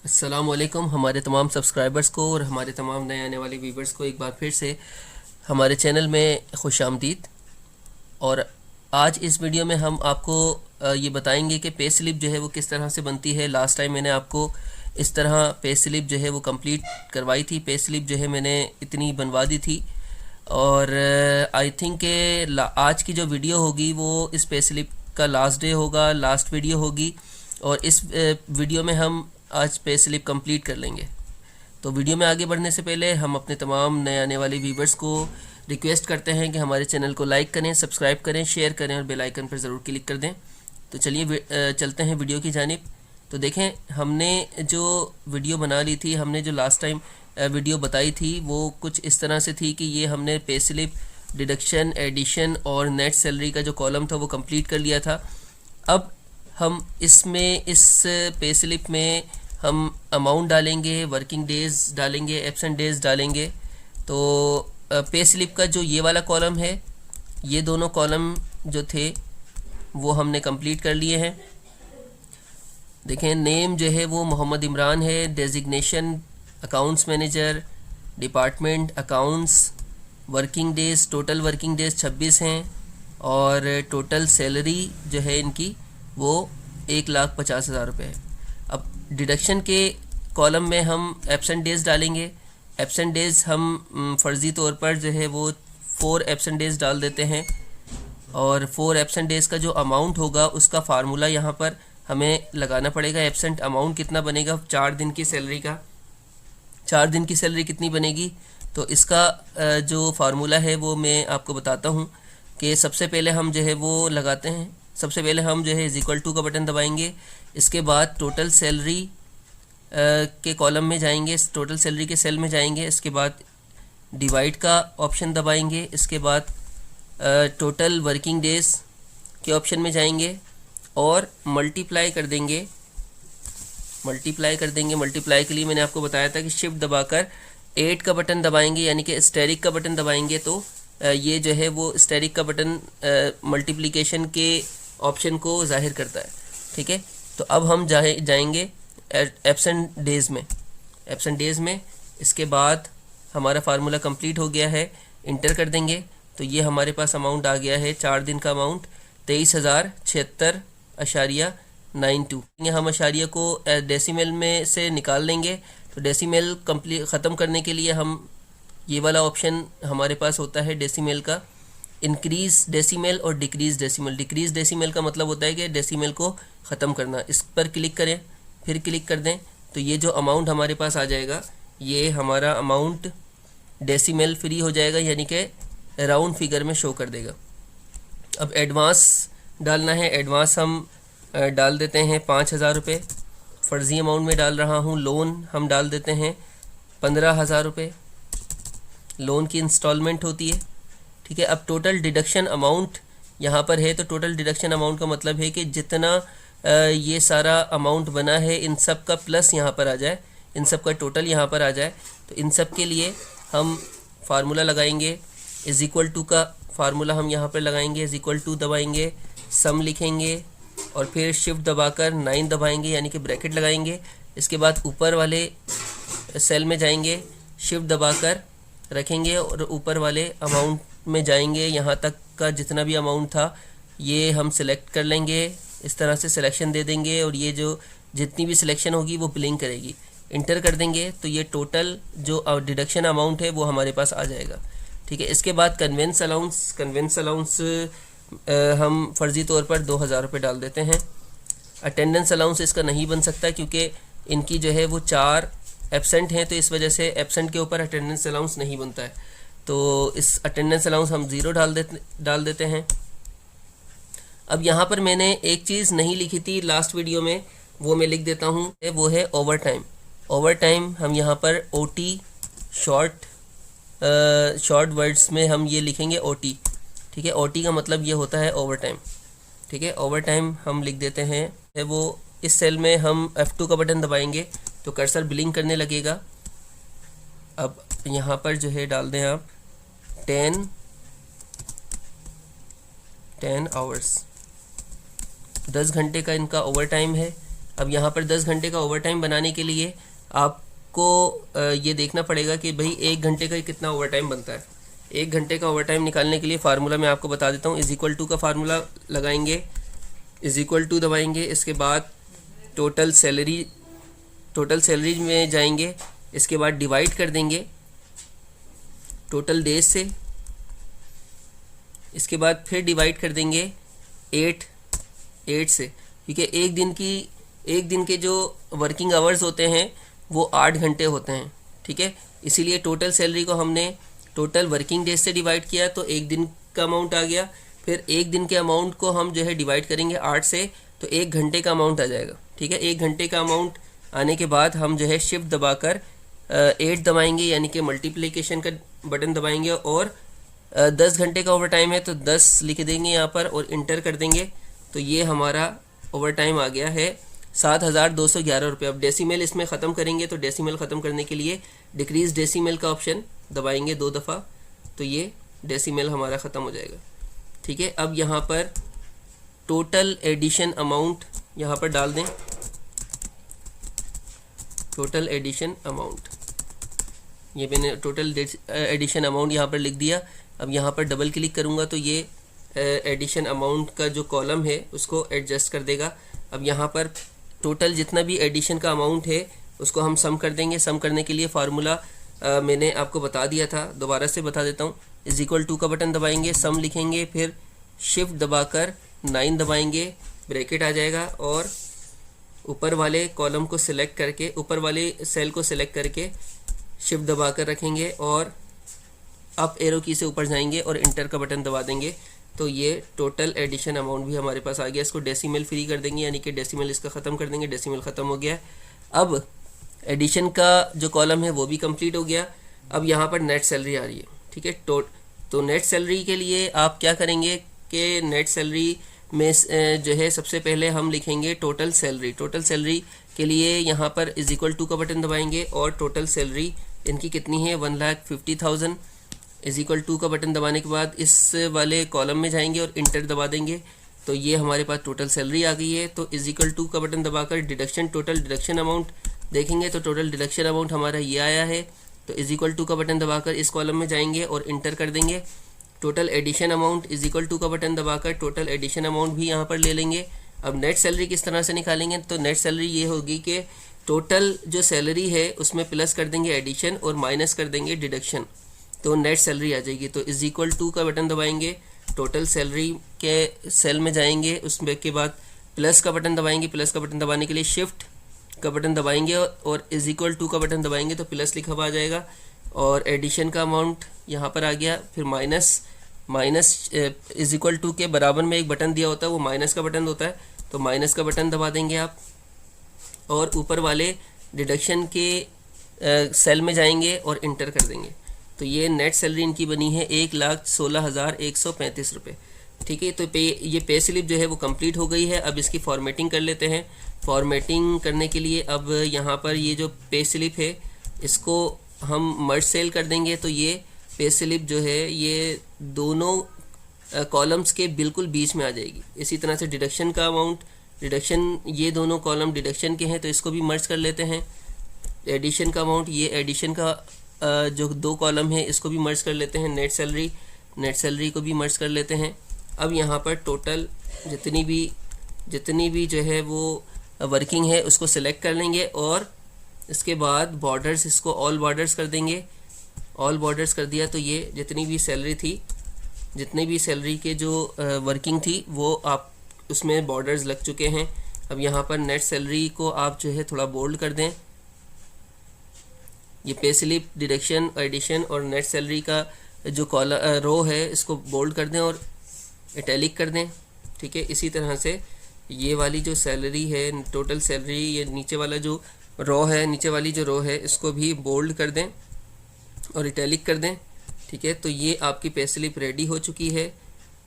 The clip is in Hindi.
अस्सलाम वालेकुम हमारे तमाम सब्सक्राइबर्स को और हमारे तमाम नए आने वाले व्यूवर्स को एक बार फिर से हमारे चैनल में खुश आमदीद। और आज इस वीडियो में हम आपको ये बताएंगे कि पे स्लिप जो है वो किस तरह से बनती है। लास्ट टाइम मैंने आपको इस तरह पे स्लिप जो है वो कंप्लीट करवाई थी। पे स्लिप जो है मैंने इतनी बनवा दी थी और आई थिंक के आज की जो वीडियो होगी वो इस पे स्लिप का लास्ट डे होगा, लास्ट वीडियो होगी। और इस वीडियो में हम आज पे स्लिप कंप्लीट कर लेंगे। तो वीडियो में आगे बढ़ने से पहले हम अपने तमाम नए आने वाले व्यूवर्स को रिक्वेस्ट करते हैं कि हमारे चैनल को लाइक करें, सब्सक्राइब करें, शेयर करें और बेल आइकन पर ज़रूर क्लिक कर दें। तो चलिए चलते हैं वीडियो की जानिब। तो देखें, हमने जो वीडियो बना ली थी, हमने जो लास्ट टाइम वीडियो बताई थी वो कुछ इस तरह से थी कि ये हमने पे स्लिप डिडक्शन, एडिशन और नेट सैलरी का जो कॉलम था वो कंप्लीट कर लिया था। अब हम इसमें इस पे स्लिप में हम अमाउंट डालेंगे, वर्किंग डेज़ डालेंगे, एब्सेंट डेज़ डालेंगे। तो पे स्लिप का जो ये वाला कॉलम है, ये दोनों कॉलम जो थे वो हमने कंप्लीट कर लिए हैं। देखें, नेम जो है वो मोहम्मद इमरान है, designation accounts manager, department accounts, working days, total working days 26 हैं और टोटल सैलरी जो है इनकी वो 1,50,000 रुपये है। अब डिडक्शन के कॉलम में हम एब्सेंट डेज़ डालेंगे। एब्सेंट डेज़ हम फ़र्ज़ी तौर पर जो है वो 4 एब्सेंट डेज़ डाल देते हैं और 4 एब्सेंट डेज़ का जो अमाउंट होगा उसका फार्मूला यहाँ पर हमें लगाना पड़ेगा। एब्सेंट अमाउंट कितना बनेगा 4 दिन की सैलरी का। 4 दिन की सैलरी कितनी बनेगी, तो इसका जो फार्मूला है वो मैं आपको बताता हूँ कि सबसे पहले हम जो है वो लगाते हैं। सबसे पहले हम जो है इज़ इक्वल टू का बटन दबाएंगे। इसके बाद टोटल सैलरी के कॉलम में जाएंगे, टोटल सैलरी के सेल में जाएंगे। इसके बाद डिवाइड का ऑप्शन दबाएंगे। इसके बाद टोटल वर्किंग डेज़ के ऑप्शन में जाएंगे और मल्टीप्लाई कर देंगे। मल्टीप्लाई के लिए मैंने आपको बताया था कि शिफ्ट दबाकर 8 का बटन दबाएंगे, यानी कि स्टेरिक का बटन दबाएंगे तो ये जो है वो स्टेरिक का बटन मल्टीप्लिकेशन के ऑप्शन को जाहिर करता है। ठीक है, तो अब हम जाएंगे एब्सेंट डेज़ में। इसके बाद हमारा फार्मूला कंप्लीट हो गया है, इंटर कर देंगे तो ये हमारे पास अमाउंट आ गया है। 4 दिन का अमाउंट 23,076.92। हम अशारिया को डेसिमल में से निकाल लेंगे। तो डेसिमल कंप्लीट ख़त्म करने के लिए हम ये वाला ऑप्शन हमारे पास होता है डेसिमल का, इंक्रीज़ डेसिमल और डिक्रीज़ डेसिमल। डिक्रीज़ डेसिमल का मतलब होता है कि डेसिमल को ख़त्म करना। इस पर क्लिक करें, फिर क्लिक कर दें तो ये जो अमाउंट हमारे पास आ जाएगा ये हमारा अमाउंट डेसिमल फ्री हो जाएगा, यानी कि राउंड फिगर में शो कर देगा। अब एडवांस डालना है। एडवांस हम डाल देते हैं 5,000 रुपये, फ़र्ज़ी अमाउंट में डाल रहा हूँ। लोन हम डाल देते हैं 15,000 रुपये, लोन की इंस्टॉलमेंट होती है। ठीक है, अब टोटल डिडक्शन अमाउंट यहाँ पर है। तो टोटल डिडक्शन अमाउंट का मतलब है कि जितना ये सारा अमाउंट बना है इन सब का प्लस यहाँ पर आ जाए, इन सब का टोटल यहाँ पर आ जाए। तो इन सब के लिए हम फार्मूला लगाएंगे, इज़ इक्वल टू का फार्मूला हम यहाँ पर लगाएंगे। इज़ इक्वल टू दबाएंगे, सम लिखेंगे और फिर शिफ्ट दबाकर 9 दबाएंगे, यानी कि ब्रैकेट लगाएंगे। इसके बाद ऊपर वाले सेल में जाएंगे, शिफ्ट दबाकर रखेंगे और ऊपर वाले अमाउंट में जाएंगे। यहाँ तक का जितना भी अमाउंट था ये हम सिलेक्ट कर लेंगे। इस तरह से सिलेक्शन दे देंगे और ये जो जितनी भी सिलेक्शन होगी वो ब्लिंक करेगी। इंटर कर देंगे तो ये टोटल जो डिडक्शन अमाउंट है वो हमारे पास आ जाएगा। ठीक है, इसके बाद कन्वेंस अलाउंस हम फ़र्ज़ी तौर पर 2,000 रुपये डाल देते हैं। अटेंडेंस अलाउंस इसका नहीं बन सकता क्योंकि इनकी जो है वो 4 एब्सेंट हैं, तो इस वजह से एब्सेंट के ऊपर अटेंडेंस अलाउंस नहीं बनता है। तो इस अटेंडेंस अलाउंस हम 0 डाल देते हैं। अब यहाँ पर मैंने एक चीज़ नहीं लिखी थी लास्ट वीडियो में, वो मैं लिख देता हूँ, वो है ओवर टाइम। ओवर टाइम हम यहाँ पर OT शॉर्ट वर्ड्स में हम ये लिखेंगे OT। ठीक है, OT का मतलब ये होता है ओवर टाइम। ठीक है, ओवर टाइम हम लिख देते हैं। वो इस सेल में हम F2 का बटन दबाएंगे तो कर्सर ब्लिंक करने लगेगा। अब यहाँ पर जो है डाल दें आप 10 आवर्स, 10 घंटे का इनका ओवर टाइम है। अब यहाँ पर 10 घंटे का ओवर टाइम बनाने के लिए आपको ये देखना पड़ेगा कि भाई 1 घंटे का कितना ओवर टाइम बनता है। 1 घंटे का ओवर टाइम निकालने के लिए फार्मूला मैं आपको बता देता हूँ। इज इक्वल टू का फार्मूला लगाएंगे, इज इक्वल टू दबाएंगे, इसके बाद टोटल सैलरी में जाएंगे, इसके बाद डिवाइड कर देंगे टोटल डेज से, इसके बाद फिर डिवाइड कर देंगे 8 से, क्योंकि एक दिन के जो वर्किंग आवर्स होते हैं वो 8 घंटे होते हैं, ठीक है। इसीलिए टोटल सैलरी को हमने टोटल वर्किंग डेज से डिवाइड किया तो 1 दिन का अमाउंट आ गया। फिर 1 दिन के अमाउंट को हम जो है डिवाइड करेंगे 8 से, तो 1 घंटे का अमाउंट आ जाएगा, ठीक है। 1 घंटे का अमाउंट आने के बाद हम जो है शिफ्ट दबाकर 8 दबाएंगे, यानी कि मल्टीप्लिकेशन का बटन दबाएंगे, और 10 घंटे का ओवर टाइम है तो 10 लिख देंगे यहाँ पर और इंटर कर देंगे। तो ये हमारा ओवर टाइम आ गया है 7,211 रुपये। अब डेसिमल इसमें ख़त्म करेंगे तो डेसिमल ख़त्म करने के लिए डिक्रीज डेसिमल का ऑप्शन दबाएंगे 2 दफ़ा, तो ये डेसिमल हमारा ख़त्म हो जाएगा, ठीक है। अब यहाँ पर टोटल एडिशन अमाउंट यहाँ पर डाल दें, टोटल एडिशन अमाउंट, ये मैंने टोटल एडिशन अमाउंट यहाँ पर लिख दिया। अब यहाँ पर डबल क्लिक करूँगा तो ये एडिशन अमाउंट का जो कॉलम है उसको एडजस्ट कर देगा। अब यहाँ पर टोटल जितना भी एडिशन का अमाउंट है उसको हम सम कर देंगे। सम करने के लिए फार्मूला मैंने आपको बता दिया था, दोबारा से बता देता हूँ। इज इक्वल टू का बटन दबाएंगे, सम लिखेंगे, फिर शिफ्ट दबाकर 9 दबाएंगे, ब्रैकेट आ जाएगा, और ऊपर वाले कॉलम को सिलेक्ट करके, ऊपर वाले सेल को सिलेक्ट करके शिफ्ट दबाकर रखेंगे और अप एरो की से ऊपर जाएंगे और इंटर का बटन दबा देंगे। तो ये टोटल एडिशन अमाउंट भी हमारे पास आ गया। इसको डेसिमल फ्री कर देंगे, यानी कि डेसिमल इसका ख़त्म कर देंगे, डेसिमल ख़त्म हो गया। अब एडिशन का जो कॉलम है वो भी कंप्लीट हो गया। अब यहाँ पर नेट सैलरी आ रही है, ठीक है। तो नेट सैलरी के लिए आप क्या करेंगे कि नेट सैलरी में जो है सबसे पहले हम लिखेंगे टोटल सैलरी। टोटल सैलरी के लिए यहाँ पर इज इक्वल टू का बटन दबाएंगे और टोटल सैलरी इनकी कितनी है 1,50,000। इज इक्वल टू का बटन दबाने के बाद इस वाले कॉलम में जाएंगे और इंटर दबा देंगे, तो ये हमारे पास टोटल सैलरी आ गई है। तो इज इक्वल टू का बटन दबाकर डिडक्शन, टोटल डिडक्शन अमाउंट देखेंगे तो टोटल डिडक्शन अमाउंट हमारा ये आया है। तो इज इक्वल टू का बटन दबाकर इस कॉलम में जाएंगे और इंटर कर देंगे। Total addition amount, is equal to का बटन दबाकर टोटल एडिशन अमाउंट भी यहाँ पर ले लेंगे। अब नेट सैलरी किस तरह से निकालेंगे, तो नेट सैलरी ये होगी कि टोटल जो सैलरी है उसमें प्लस कर देंगे एडिशन और माइनस कर देंगे डिडक्शन, तो नेट सैलरी आ जाएगी। तो इज इक्वल टू का बटन दबाएंगे, टोटल सैलरी के सेल में जाएंगे, उसमें के बाद प्लस का बटन दबाएंगे। प्लस का बटन दबाने के लिए शिफ्ट का बटन दबाएंगे और इज इक्वल टू का बटन दबाएंगे तो प्लस लिखा हुआ आ जाएगा, और एडिशन का अमाउंट यहाँ पर आ गया। फिर माइनस इज इक्वल टू के बराबर में एक बटन दिया होता है, वो माइनस का बटन होता है, तो माइनस का बटन दबा देंगे आप, और ऊपर वाले डिडक्शन के सेल में जाएंगे और इंटर कर देंगे। तो ये नेट सैलरी इनकी बनी है 1,16,135 रुपये, ठीक है। तो ये पे स्लिप जो है वो कंप्लीट हो गई है। अब इसकी फॉर्मेटिंग कर लेते हैं। फॉर्मेटिंग करने के लिए अब यहाँ पर ये जो पे स्लिप है इसको हम मर्ज सेल कर देंगे, तो ये पे स्लिप जो है ये दोनों कॉलम्स के बिल्कुल बीच में आ जाएगी। इसी तरह से डिडक्शन का अमाउंट, डिडक्शन, ये दोनों कॉलम डिडक्शन के हैं तो इसको भी मर्ज कर लेते हैं। एडिशन का अमाउंट, ये एडिशन का जो 2 कॉलम है इसको भी मर्ज कर लेते हैं। नेट सैलरी को भी मर्ज कर लेते हैं। अब यहाँ पर टोटल जितनी भी जो है वो वर्किंग है उसको सिलेक्ट कर लेंगे और इसके बाद बॉर्डर्स, इसको ऑल बॉर्डर्स कर देंगे। ऑल बॉर्डर्स कर दिया तो ये जितनी भी सैलरी के जो वर्किंग थी वो आप उसमें बॉर्डर्स लग चुके हैं। अब यहाँ पर नेट सैलरी को आप जो है थोड़ा बोल्ड कर दें। ये पे स्लिप, डिडक्शन, एडिशन और नेट सैलरी का जो रो है इसको बोल्ड कर दें और इटैलिक कर दें, ठीक है। इसी तरह से ये वाली जो सैलरी है, टोटल सैलरी, ये नीचे वाला जो रो है, नीचे वाली जो रो है इसको भी बोल्ड कर दें और इटैलिक कर दें, ठीक है। तो ये आपकी पे स्लिप रेडी हो चुकी है।